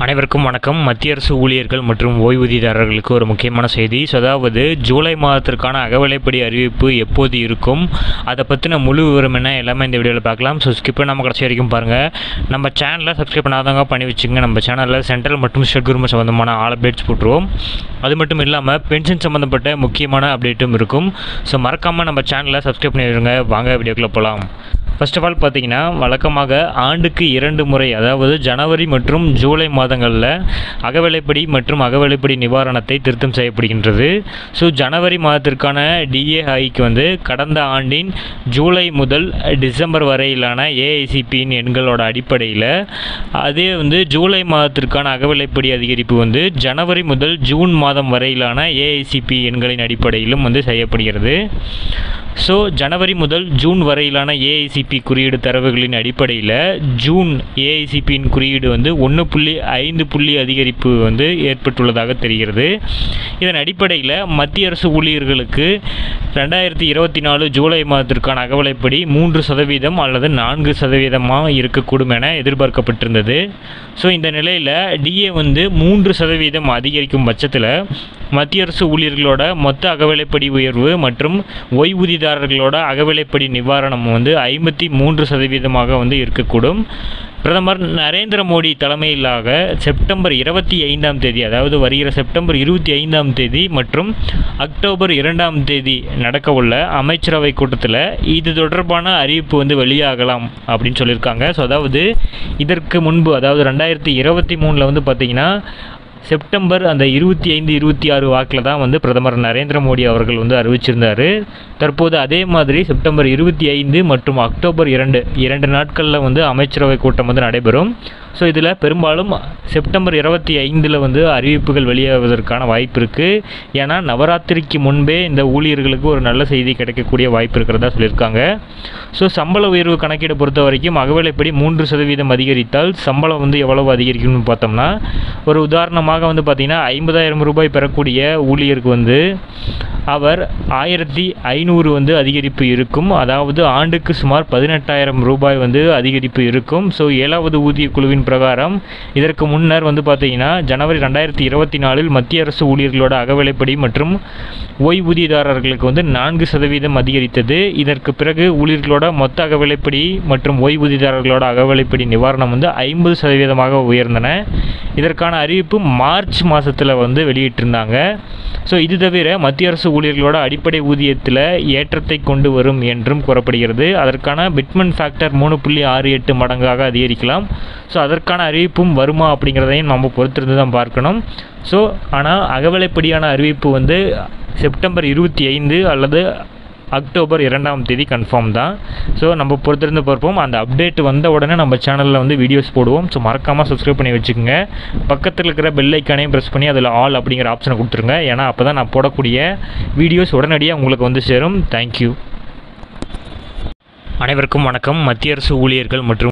அனைவருக்கும் வணக்கம். மத்திய அரசு ஊழியர்கள் மற்றும் ஓய்வூதியதாரர்களுக்கு ஒரு முக்கியமான செய்தி. அதாவது ஜூலை மாதத்திற்கான அகவிலைப்படி அறிவிப்பு எப்போது இருக்கும், அதை பற்றின முழு விவரம் என்ன எல்லாமே இந்த வீடியோவில் பார்க்கலாம். ஸோ ஸ்கிப் பண்ணாமல் கடைசி வரைக்கும் பாருங்கள். நம்ம சேனலில் சப்ஸ்கிரைப் பண்ணாதவங்க பண்ணி வச்சுங்க. நம்ம சேனலில் சென்ட்ரல் மற்றும் ஸ்டேட் கவர்மெண்ட் சம்மந்தமான ஆல் அப்டேட்ஸ் போட்டுருவோம். அது மட்டும் இல்லாமல் பென்ஷன் சம்மந்தப்பட்ட முக்கியமான அப்டேட்டும் இருக்கும். ஸோ மறக்காமல் நம்ம சேனலில் சப்ஸ்கிரைப் பண்ணிடுங்க. வாங்க வீடியோக்குள்ளே போகலாம். ஃபர்ஸ்ட் ஆஃப் ஆல் பார்த்தீங்கன்னா, வழக்கமாக ஆண்டுக்கு 2 முறை, அதாவது ஜனவரி மற்றும் ஜூலை மாதங்களில் அகவிலைப்படி மற்றும் அகவிலைப்படி நிவாரணத்தை திருத்தம் செய்யப்படுகின்றது. ஸோ ஜனவரி மாதத்திற்கான டிஏ ஹைக்கு கடந்த ஆண்டின் ஜூலை முதல் டிசம்பர் வரையிலான ஏஐசிபியின் எண்களோட அடிப்படையில், அதே ஜூலை மாதத்திற்கான அகவிலைப்படி அதிகரிப்பு ஜனவரி முதல் ஜூன் மாதம் வரையிலான ஏஐசிபி எண்களின் அடிப்படையிலும் செய்யப்படுகிறது. ஸோ ஜனவரி முதல் ஜூன் வரையிலான ஏஐசிபி குறியீடு தரவுகளின் அடிப்படையில் ஜூன் ஏஐசிபியின் குறியீடு 1.5 அதிகரிப்பு ஏற்பட்டுள்ளதாக தெரிகிறது. இதன் அடிப்படையில் மத்திய அரசு ஊழியர்களுக்கு 2024 ஜூலை மாதத்திற்கான அகவிலைப்படி 3% அல்லது 4% இருக்கக்கூடும் என எதிர்பார்க்கப்பட்டிருந்தது. ஸோ இந்த நிலையில் டிஏ 3% அதிகரிக்கும் பட்சத்தில் மத்திய அரசு ஊழியர்களோட மொத்த அகவிலைப்படி உயர்வு மற்றும் ஓய்வூதியதாரர்களோட அகவிலைப்படி நிவாரணம் 53% இருக்கக்கூடும். பிரதமர் நரேந்திர மோடி தலைமையிலாக செப்டம்பர் 25ஆம் தேதி, அதாவது வருகிற செப்டம்பர் 25ஆம் தேதி மற்றும் அக்டோபர் 2ஆம் தேதி நடக்கவுள்ள அமைச்சரவை கூட்டத்தில் இது தொடர்பான அறிவிப்பு வெளியாகலாம் அப்படின்னு சொல்லியிருக்காங்க. ஸோ அதாவது இதற்கு முன்பு, அதாவது 2023 பார்த்தீங்கன்னா செப்டம்பர் 25, 26 வாக்கில் தான் பிரதமர் நரேந்திர மோடி அவர்கள் அறிவிச்சிருந்தார். தற்போது அதே மாதிரி செப்டம்பர் 25 மற்றும் அக்டோபர் 2 நாட்களில் அமைச்சரவை கூட்டம் நடைபெறும். ஸோ இதில் பெரும்பாலும் செப்டம்பர் 25 அறிவிப்புகள் வெளியாவதற்கான வாய்ப்பு இருக்குது. ஏன்னா நவராத்திரிக்கு முன்பே இந்த ஊழியர்களுக்கு ஒரு நல்ல செய்தி கிடைக்கக்கூடிய வாய்ப்பு இருக்கிறதா சொல்லியிருக்காங்க. ஸோ சம்பள உயர்வு கணக்கீடு பொறுத்த வரைக்கும் அகவிலைப்படி 3% அதிகரித்தால் சம்பளம் எவ்வளவு அதிகரிக்கும்னு பார்த்தோம்னா, ஒரு உதாரணமாக பார்த்தீங்கன்னா 50,000 ரூபாய் பெறக்கூடிய ஊழியருக்கு அவர் 1,500 அதிகரிப்பு இருக்கும். அதாவது ஆண்டுக்கு சுமார் 18,000 ரூபாய் அதிகரிப்பு இருக்கும். ஸோ 7வது ஊதிய குழுவின் பிரகாரம் இதற்கு முன்னர் பார்த்தீங்கன்னா ஜனவரி 2024 மத்திய அரசு ஊழியர்களோட அகவிலைப்படி மற்றும் ஓய்வூதியதாரர்களுக்கு 4% அதிகரித்தது. இதற்கு பிறகு ஊழியர்களோட மொத்த அகவிலைப்படி மற்றும் ஓய்வூதியதாரர்களோட அகவிலைப்படி நிவாரணம் 50% உயர்ந்தன. இதற்கான அறிவிப்பு மார்ச் மாதத்தில் வெளியிட்டிருந்தாங்க. ஸோ இது தவிர மத்திய அரசு ஊழியர்களோட அடிப்படை ஊதியத்தில் ஏற்றத்தை கொண்டு வரும் என்றும் கூறப்படுகிறது. அதற்கான பிட்மன் ஃபேக்டர் 3.68 மடங்காக அதிகரிக்கலாம். ஸோ அதற்கான அறிவிப்பும் வருமா அப்படிங்கிறதையும் நம்ம பொறுத்திருந்து தான் பார்க்கணும். ஸோ ஆனால் அகவிலைப்படியான அறிவிப்பு செப்டம்பர் 25 அல்லது அக்டோபர் 2ஆம் தேதி கன்ஃபார்ம் தான். ஸோ நம்ம பொறுத்திருந்து பார்ப்போம். அந்த அப்டேட் வந்த உடனே நம்ம சேனலில் வீடியோஸ் போடுவோம். ஸோ மறக்காமல் சப்ஸ்கிரைப் பண்ணி வச்சுக்கோங்க. பக்கத்தில் இருக்கிற பெல் ஐக்கானையும் ப்ரெஸ் பண்ணி அதில் ஆல் அப்படிங்கிற ஆப்ஷனை கொடுத்துருங்க. ஏன்னா அப்போ தான் நான் போடக்கூடிய வீடியோஸ் உடனடியாக உங்களுக்கு சேரும். தேங்க்யூ. அனைவருக்கும் வணக்கம். மத்திய அரசு ஊழியர்கள் மற்றும்